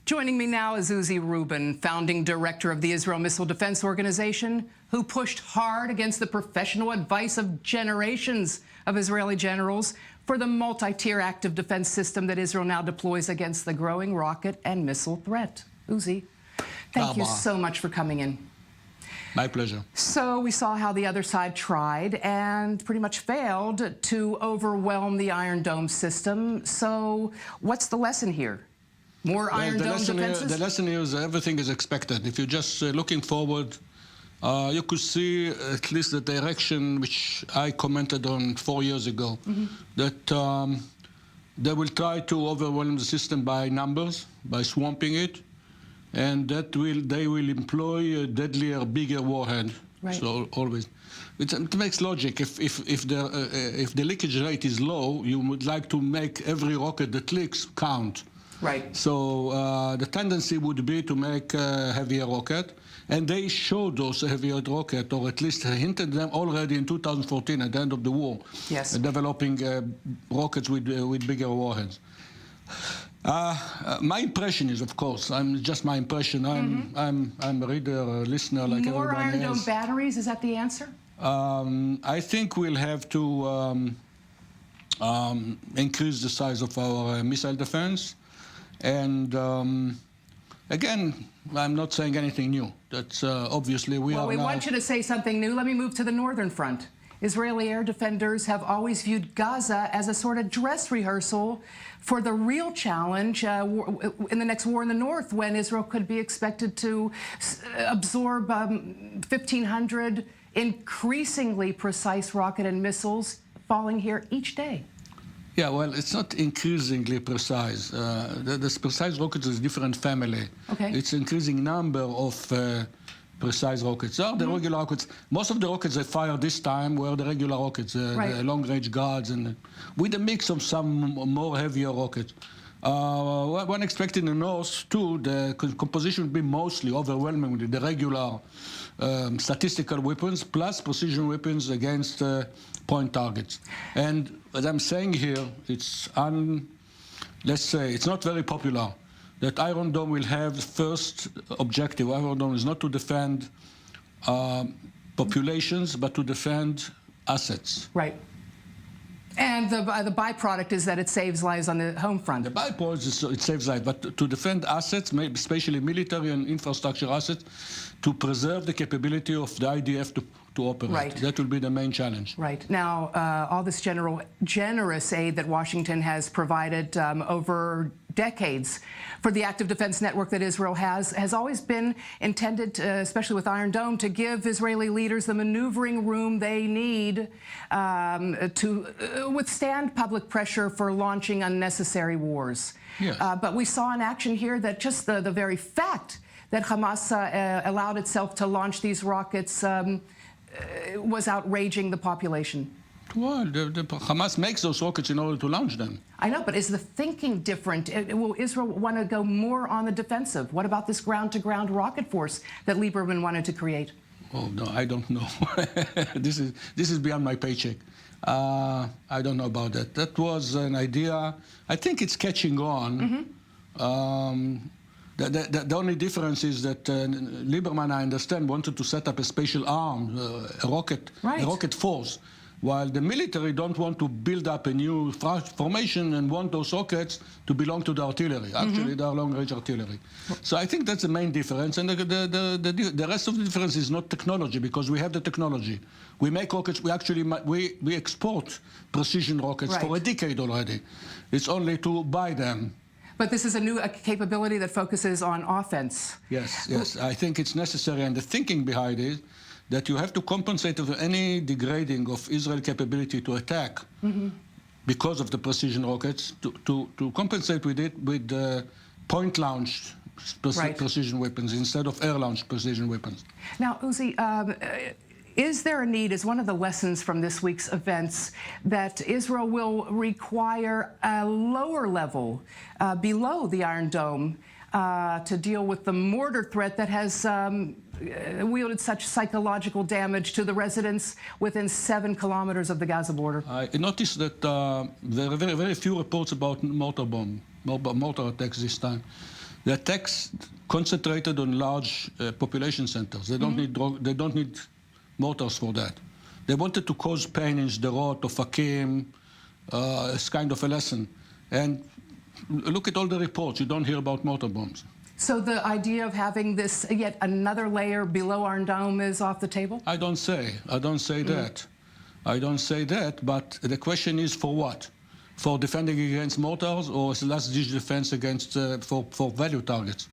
Joining me now is Uzi Rubin, founding director of the Israel Missile Defense Organization, who pushed hard against the professional advice of generations of Israeli generals for the multi-tier active defense system that Israel now deploys against the growing rocket and missile threat. Uzi, thank you so much for coming in. My pleasure. So we saw how the other side tried and pretty much failed to overwhelm the Iron Dome system. So what's the lesson here? More Iron Dome defenses? The lesson here is everything is expected. If you're just looking forward, you could see at least the direction which I commented on 4 years ago, that they will try to overwhelm the system by numbers, by swamping it, and that they will employ a deadlier, bigger warhead. Right. So always, it makes logic. If the leakage rate is low, you would like to make every rocket that leaks count. Right. So the tendency would be to make a heavier rocket, and they showed those heavier rocket, or at least hinted them already in 2014 at the end of the war. Yes. Developing rockets with bigger warheads. My impression is, of course, just my impression. I'm a reader, a listener, like everybody else. More Iron Dome batteries, is that the answer? I think we'll have to increase the size of our missile defense. And again, I'm not saying anything new. That's obviously we want you to say something new. Let me move to the northern front. Israeli air defenders have always viewed Gaza as a sort of dress rehearsal for the real challenge in the next war in the north, when Israel could be expected to absorb 1,500 increasingly precise rocket and missiles falling here each day. Yeah, well, it's not increasingly precise. The precise rockets is a different family. Okay. It's increasing number of precise rockets. There are the regular rockets. Most of the rockets they fire this time were the regular rockets, the long-range guards, and with a mix of some more heavier rockets. One expected in the north, too, the composition would be mostly overwhelmingly the regular statistical weapons plus precision weapons against point targets. And as I'm saying here, it's let's say it's not very popular that Iron Dome will have the first objective. Iron Dome is not to defend populations, but to defend assets. Right. And the byproduct is that it saves lives on the home front. The byproduct is it saves lives, but to defend assets, especially military and infrastructure assets, to preserve the capability of the IDF to operate. Right. That will be the main challenge. Right. Now, all this generous aid that Washington has provided over decades for the active defense network that Israel has always been intended, especially with Iron Dome, to give Israeli leaders the maneuvering room they need to withstand public pressure for launching unnecessary wars. Yes. But we saw in action here that just the very fact that Hamas allowed itself to launch these rockets was outraging the population. Well, the Hamas makes those rockets in order to launch them. I know, but is the thinking different? Will Israel want to go more on the defensive? What about this ground-to-ground rocket force that Lieberman wanted to create? Oh, no, I don't know. This is beyond my paycheck. I don't know about that. That was an idea. I think it's catching on. The only difference is that Lieberman, I understand, wanted to set up a special arm, a rocket force, while the military don't want to build up a new formation and want those rockets to belong to the artillery. Actually, they are long-range artillery. So I think that's the main difference. And the rest of the difference is not technology, because we have the technology. We make rockets. We export precision rockets for a decade already. It's only to buy them. But this is a new capability that focuses on offense. Yes, yes. I think it's necessary, and the thinking behind it, that you have to compensate for any degrading of Israel capability to attack because of the precision rockets, to compensate with it with point-launched precision weapons instead of air-launched precision weapons. Now, Uzi, is there a need, as one of the lessons from this week's events, that Israel will require a lower level below the Iron Dome to deal with the mortar threat that has wielded such psychological damage to the residents within 7 kilometers of the Gaza border? I noticed that there are very few reports about mortar attacks this time. The attacks concentrated on large population centers. They don't they don't need mortars for that. They wanted to cause pain in Sderot or Fakim as kind of a lesson. And look at all the reports. You don't hear about mortar bombs. So the idea of having this yet another layer below Iron Dome is off the table? I don't say that. I don't say that, but the question is for what? For defending against mortars or as a last-ditch defense against for value targets?